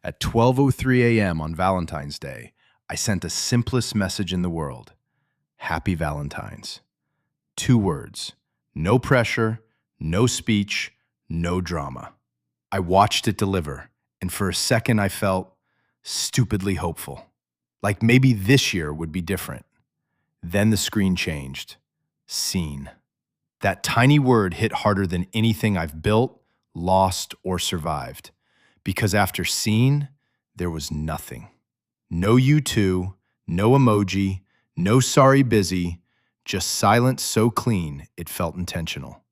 At 12:03 a.m. on Valentine's Day, I sent the simplest message in the world. Happy Valentine's. 2 words. No pressure, no speech, no drama. I watched it deliver, and for a second I felt stupidly hopeful. Like maybe this year would be different. Then the screen changed. Seen. That tiny word hit harder than anything I've built, lost, or survived. Because after seen, there was nothing. No you too, no emoji, no sorry busy, just silence so clean it felt intentional.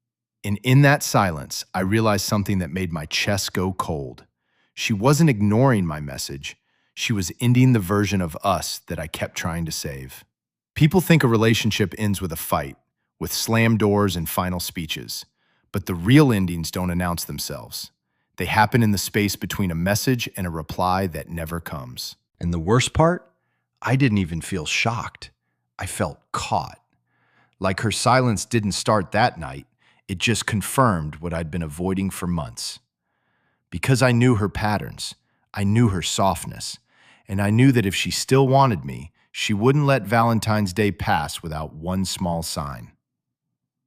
And in that silence, I realized something that made my chest go cold. She wasn't ignoring my message. She was ending the version of us that I kept trying to save. People think a relationship ends with a fight, with slam doors and final speeches. But the real endings don't announce themselves. They happen in the space between a message and a reply that never comes. And the worst part? I didn't even feel shocked. I felt caught. Like her silence didn't start that night. It just confirmed what I'd been avoiding for months. Because I knew her patterns, I knew her softness, and I knew that if she still wanted me, she wouldn't let Valentine's Day pass without one small sign.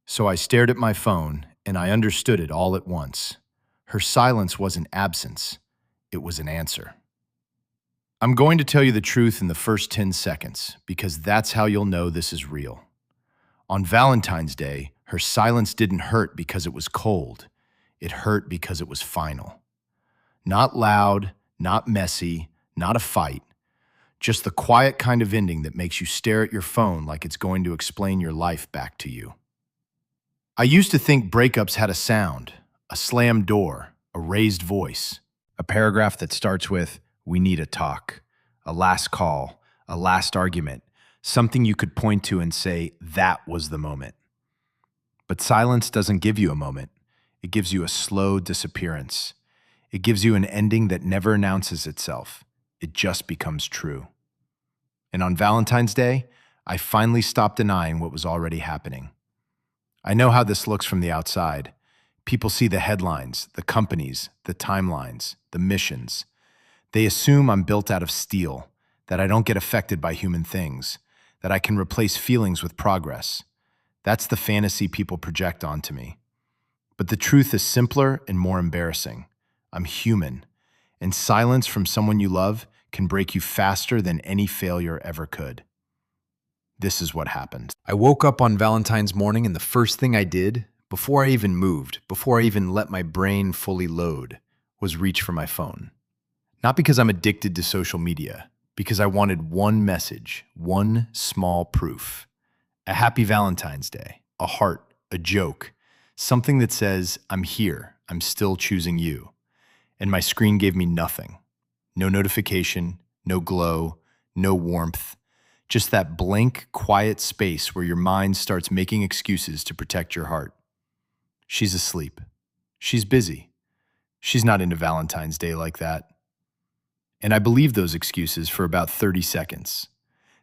So I stared at my phone, and I understood it all at once. Her silence wasn't absence, it was an answer. I'm going to tell you the truth in the first 10 seconds, because that's how you'll know this is real. On Valentine's Day, her silence didn't hurt because it was cold. It hurt because it was final. Not loud, not messy, not a fight. Just the quiet kind of ending that makes you stare at your phone like it's going to explain your life back to you. I used to think breakups had a sound, a slammed door, a raised voice, a paragraph that starts with, "We need a talk," a last call, a last argument, something you could point to and say, that was the moment. But silence doesn't give you a moment. It gives you a slow disappearance. It gives you an ending that never announces itself. It just becomes true. And on Valentine's Day, I finally stopped denying what was already happening. I know how this looks from the outside. People see the headlines, the companies, the timelines, the missions. They assume I'm built out of steel, that I don't get affected by human things, that I can replace feelings with progress. That's the fantasy people project onto me. But the truth is simpler and more embarrassing. I'm human, and silence from someone you love can break you faster than any failure ever could. This is what happened. I woke up on Valentine's morning, and the first thing I did, before I even moved, before I even let my brain fully load, was reach for my phone. Not because I'm addicted to social media, because I wanted one message, one small proof. A happy Valentine's Day, a heart, a joke, something that says, I'm here, I'm still choosing you. And my screen gave me nothing. No notification, no glow, no warmth. Just that blank, quiet space where your mind starts making excuses to protect your heart. She's asleep. She's busy. She's not into Valentine's Day like that. And I believed those excuses for about 30 seconds.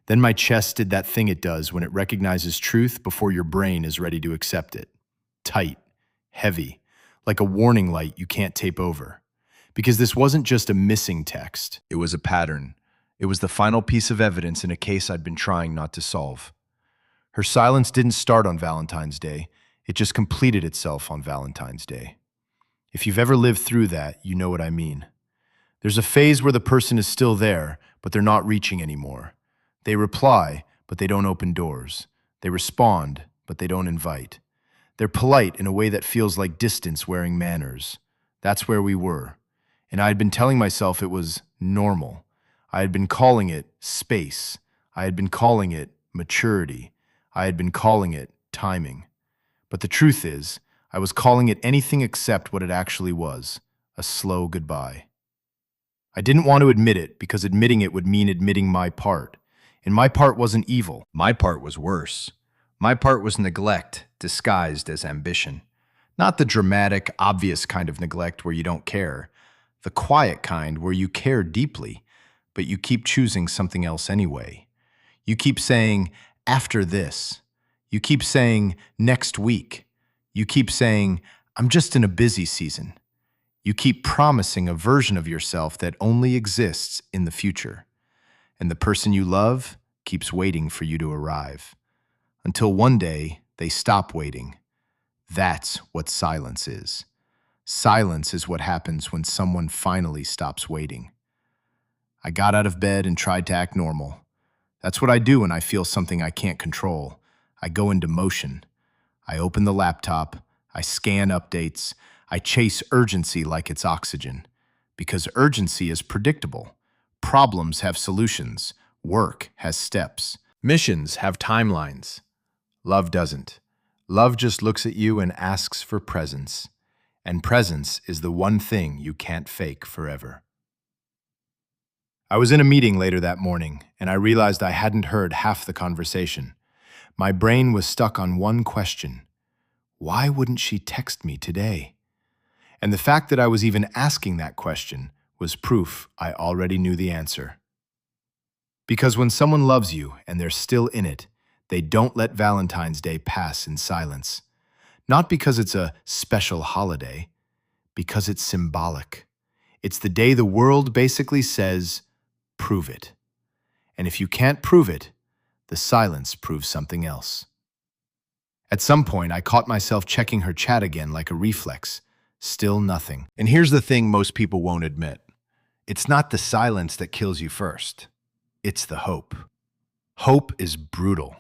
Then my chest did that thing it does when it recognizes truth before your brain is ready to accept it. Tight, heavy, like a warning light you can't tape over. Because this wasn't just a missing text. It was a pattern. It was the final piece of evidence in a case I'd been trying not to solve. Her silence didn't start on Valentine's Day. It just completed itself on Valentine's Day. If you've ever lived through that, you know what I mean. There's a phase where the person is still there, but they're not reaching anymore. They reply, but they don't open doors. They respond, but they don't invite. They're polite in a way that feels like distance wearing manners. That's where we were. And I had been telling myself it was normal. I had been calling it space. I had been calling it maturity. I had been calling it timing. But the truth is, I was calling it anything except what it actually was, a slow goodbye. I didn't want to admit it because admitting it would mean admitting my part. And my part wasn't evil. My part was worse. My part was neglect disguised as ambition. Not the dramatic, obvious kind of neglect where you don't care. The quiet kind where you care deeply, but you keep choosing something else anyway. You keep saying, after this. You keep saying, next week. You keep saying, I'm just in a busy season. You keep promising a version of yourself that only exists in the future. And the person you love keeps waiting for you to arrive. Until one day, they stop waiting. That's what silence is. Silence is what happens when someone finally stops waiting. I got out of bed and tried to act normal. That's what I do when I feel something I can't control. I go into motion. I open the laptop. I scan updates. I chase urgency like it's oxygen. Because urgency is predictable. Problems have solutions. Work has steps. Missions have timelines. Love doesn't. Love just looks at you and asks for presence. And presence is the one thing you can't fake forever. I was in a meeting later that morning, and I realized I hadn't heard half the conversation. My brain was stuck on one question. Why wouldn't she text me today? And the fact that I was even asking that question was proof I already knew the answer. Because when someone loves you and they're still in it, they don't let Valentine's Day pass in silence. Not because it's a special holiday, because it's symbolic. It's the day the world basically says, prove it. And if you can't prove it, the silence proves something else. At some point, I caught myself checking her chat again like a reflex. Still nothing. And here's the thing most people won't admit. It's not the silence that kills you first. It's the hope. Hope is brutal.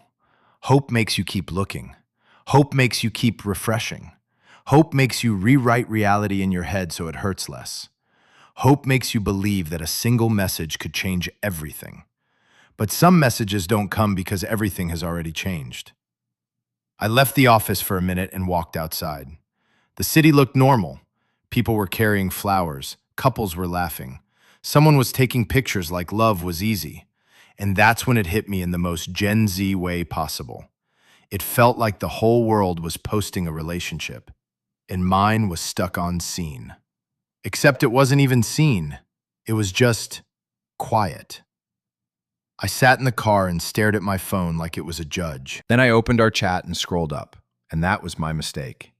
Hope makes you keep looking. Hope makes you keep refreshing. Hope makes you rewrite reality in your head so it hurts less. Hope makes you believe that a single message could change everything. But some messages don't come because everything has already changed. I left the office for a minute and walked outside. The city looked normal. People were carrying flowers. Couples were laughing. Someone was taking pictures like love was easy. And that's when it hit me in the most Gen Z way possible. It felt like the whole world was posting a relationship, and mine was stuck on scene. Except it wasn't even seen. It was just quiet. I sat in the car and stared at my phone like it was a judge. Then I opened our chat and scrolled up, and that was my mistake.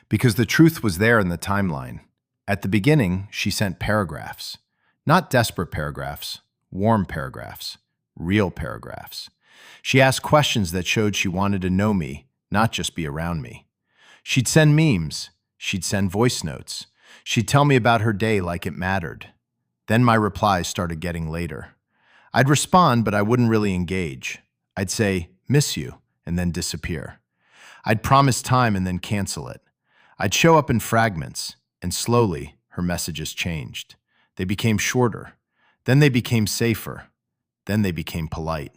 Because the truth was there in the timeline. At the beginning, she sent paragraphs. Not desperate paragraphs, warm paragraphs, real paragraphs. She asked questions that showed she wanted to know me, not just be around me. She'd send memes. She'd send voice notes. She'd tell me about her day like it mattered. Then my replies started getting later. I'd respond, but I wouldn't really engage. I'd say, miss you, and then disappear. I'd promise time and then cancel it. I'd show up in fragments, and slowly, her messages changed. They became shorter. Then they became safer. Then they became polite.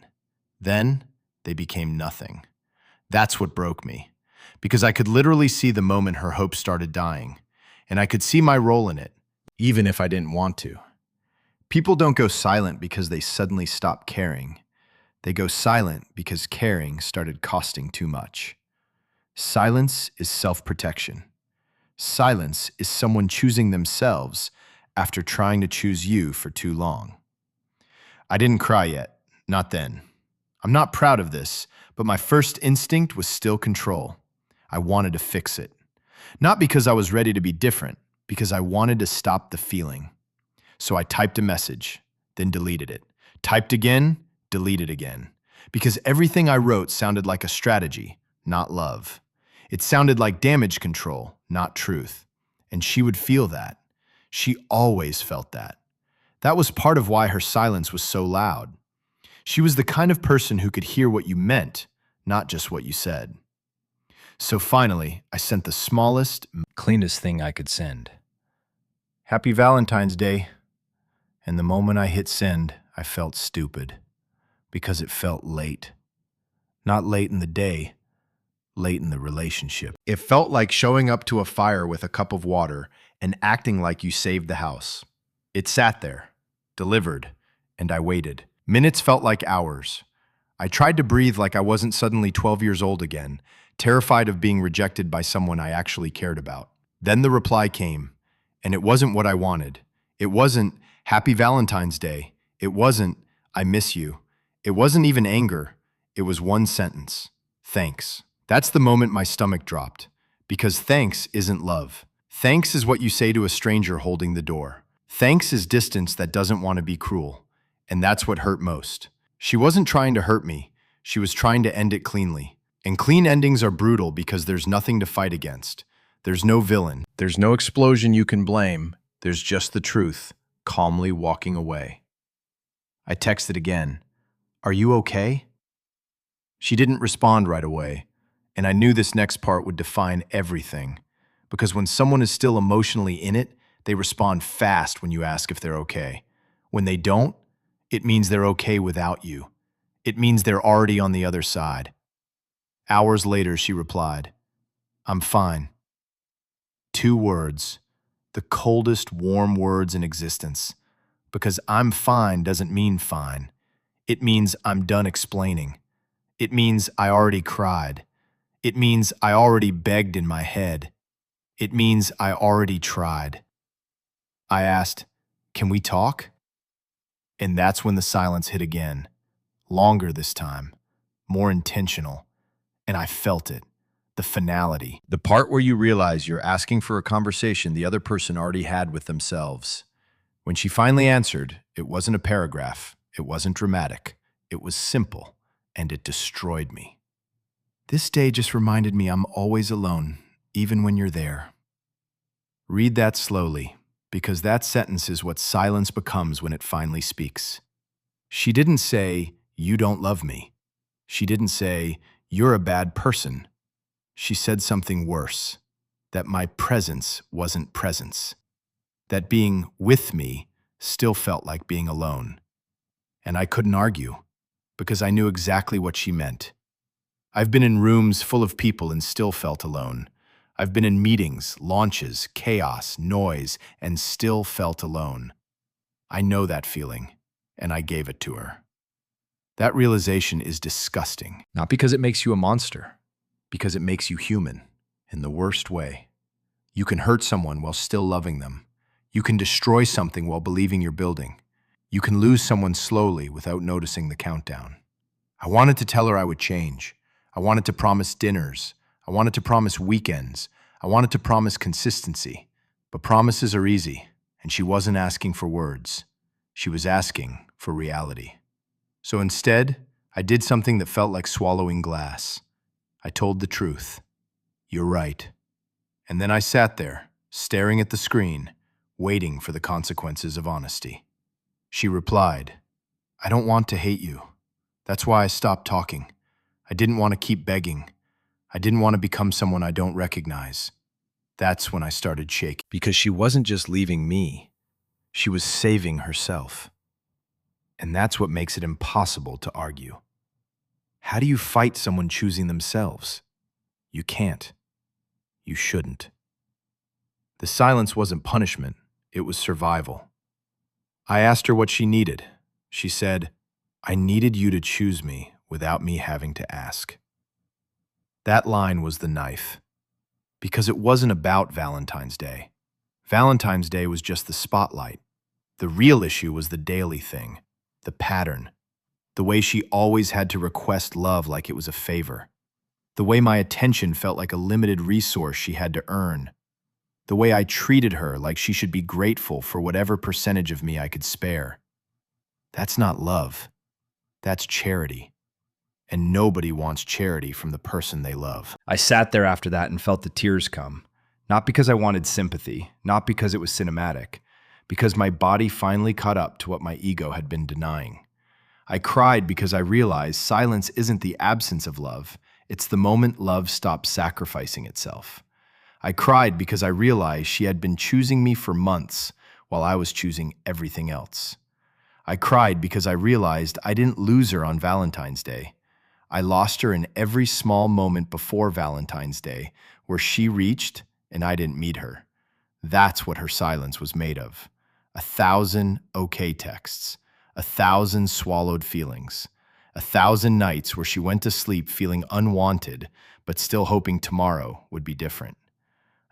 Then they became nothing. That's what broke me, because I could literally see the moment her hope started dying, and I could see my role in it, even if I didn't want to. People don't go silent because they suddenly stop caring. They go silent because caring started costing too much. Silence is self-protection. Silence is someone choosing themselves after trying to choose you for too long. I didn't cry yet, not then. I'm not proud of this, but my first instinct was still control. I wanted to fix it. Not because I was ready to be different, because I wanted to stop the feeling. So I typed a message, then deleted it. Typed again, deleted again. Because everything I wrote sounded like a strategy, not love. It sounded like damage control, not truth. And she would feel that. She always felt that. That was part of why her silence was so loud. She was the kind of person who could hear what you meant, not just what you said. So finally, I sent the smallest, cleanest thing I could send. Happy Valentine's Day. And the moment I hit send, I felt stupid. Because it felt late. Not late in the day, late in the relationship. It felt like showing up to a fire with a cup of water and acting like you saved the house. It sat there, delivered, and I waited. Minutes felt like hours. I tried to breathe like I wasn't suddenly 12 years old again, terrified of being rejected by someone I actually cared about. Then the reply came, and it wasn't what I wanted. It wasn't, Happy Valentine's Day. It wasn't, I miss you. It wasn't even anger. It was one sentence. Thanks. That's the moment my stomach dropped. Because thanks isn't love. Thanks is what you say to a stranger holding the door. Thanks is distance that doesn't want to be cruel. And that's what hurt most. She wasn't trying to hurt me. She was trying to end it cleanly. And clean endings are brutal because there's nothing to fight against. There's no villain. There's no explosion you can blame. There's just the truth, calmly walking away. I texted again. Are you okay? She didn't respond right away, and I knew this next part would define everything. Because when someone is still emotionally in it, they respond fast when you ask if they're okay. When they don't, it means they're okay without you. It means they're already on the other side. Hours later, she replied, I'm fine. 2 words, the coldest, warm words in existence. Because I'm fine doesn't mean fine. It means I'm done explaining. It means I already cried. It means I already begged in my head. It means I already tried. I asked, can we talk? And that's when the silence hit again. Longer this time, more intentional. And I felt it, the finality. The part where you realize you're asking for a conversation the other person already had with themselves. When she finally answered, it wasn't a paragraph, it wasn't dramatic, it was simple, and it destroyed me. This day just reminded me I'm always alone, even when you're there. Read that slowly, because that sentence is what silence becomes when it finally speaks. She didn't say, you don't love me. She didn't say, you're a bad person. She said something worse, that my presence wasn't presence. That being with me still felt like being alone. And I couldn't argue, because I knew exactly what she meant. I've been in rooms full of people and still felt alone. I've been in meetings, launches, chaos, noise, and still felt alone. I know that feeling, and I gave it to her. That realization is disgusting. Not because it makes you a monster, because it makes you human, in the worst way. You can hurt someone while still loving them. You can destroy something while believing you're building. You can lose someone slowly without noticing the countdown. I wanted to tell her I would change. I wanted to promise dinners. I wanted to promise weekends. I wanted to promise consistency. But promises are easy, and she wasn't asking for words. She was asking for reality. So instead, I did something that felt like swallowing glass. I told the truth. You're right. And then I sat there, staring at the screen, waiting for the consequences of honesty. She replied, I don't want to hate you. That's why I stopped talking. I didn't want to keep begging. I didn't want to become someone I don't recognize. That's when I started shaking. Because she wasn't just leaving me. She was saving herself. And that's what makes it impossible to argue. How do you fight someone choosing themselves? You can't. You shouldn't. The silence wasn't punishment, it was survival. I asked her what she needed. She said, I needed you to choose me without me having to ask. That line was the knife. Because it wasn't about Valentine's Day. Valentine's Day was just the spotlight. The real issue was the daily thing, the pattern, the way she always had to request love like it was a favor, the way my attention felt like a limited resource she had to earn, the way I treated her like she should be grateful for whatever percentage of me I could spare. That's not love. That's charity. And nobody wants charity from the person they love. I sat there after that and felt the tears come. Not because I wanted sympathy, not because it was cinematic, because my body finally caught up to what my ego had been denying. I cried because I realized silence isn't the absence of love, it's the moment love stops sacrificing itself. I cried because I realized she had been choosing me for months while I was choosing everything else. I cried because I realized I didn't lose her on Valentine's Day. I lost her in every small moment before Valentine's Day where she reached and I didn't meet her. That's what her silence was made of. 1,000 okay texts, 1,000 swallowed feelings, 1,000 nights where she went to sleep feeling unwanted but still hoping tomorrow would be different,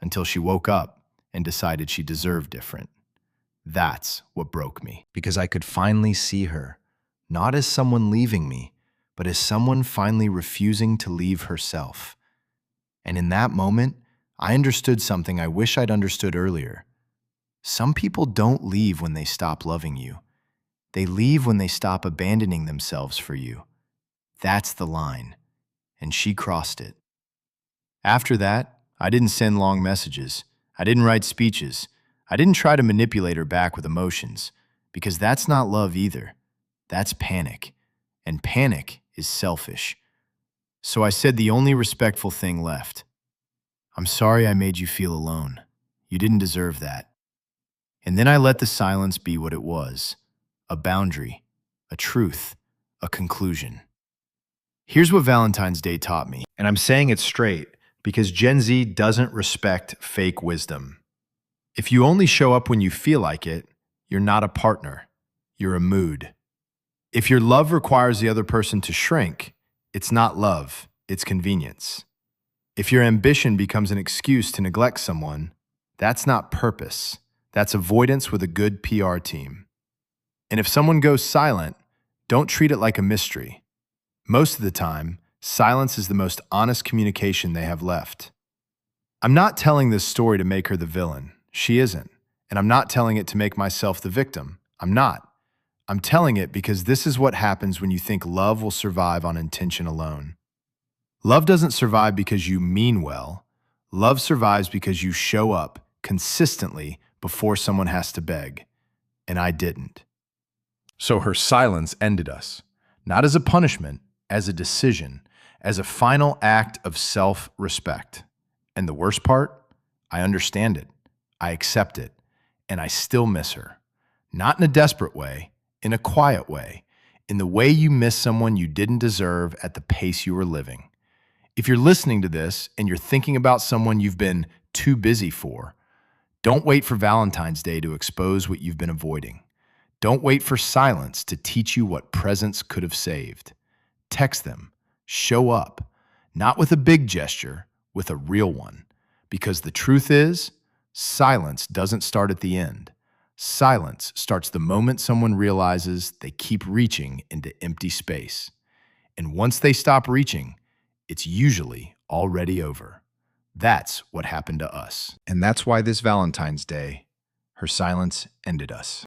until she woke up and decided she deserved different. That's what broke me. Because I could finally see her, not as someone leaving me, but as someone finally refusing to leave herself. And in that moment, I understood something I wish I'd understood earlier. Some people don't leave when they stop loving you. They leave when they stop abandoning themselves for you. That's the line, and she crossed it. After that, I didn't send long messages. I didn't write speeches. I didn't try to manipulate her back with emotions, because that's not love either. That's panic, and panic is selfish. So I said the only respectful thing left. I'm sorry I made you feel alone. You didn't deserve that. And then I let the silence be what it was, a boundary, a truth, a conclusion. Here's what Valentine's Day taught me, and I'm saying it straight because Gen Z doesn't respect fake wisdom. If you only show up when you feel like it, you're not a partner, you're a mood. If your love requires the other person to shrink, it's not love, it's convenience. If your ambition becomes an excuse to neglect someone, that's not purpose, that's avoidance with a good PR team. And if someone goes silent, don't treat it like a mystery. Most of the time, silence is the most honest communication they have left. I'm not telling this story to make her the villain. She isn't. And I'm not telling it to make myself the victim. I'm not. I'm telling it because this is what happens when you think love will survive on intention alone. Love doesn't survive because you mean well. Love survives because you show up consistently before someone has to beg. And I didn't. So her silence ended us, not as a punishment, as a decision, as a final act of self-respect. And the worst part? I understand it. I accept it. And I still miss her. Not in a desperate way, in a quiet way, in the way you miss someone you didn't deserve at the pace you were living. If you're listening to this and you're thinking about someone you've been too busy for, don't wait for Valentine's Day to expose what you've been avoiding. Don't wait for silence to teach you what presence could have saved. Text them. Show up. Not with a big gesture, with a real one. Because the truth is, silence doesn't start at the end. Silence starts the moment someone realizes they keep reaching into empty space. And once they stop reaching, it's usually already over. That's what happened to us. And that's why this Valentine's Day, her silence ended us.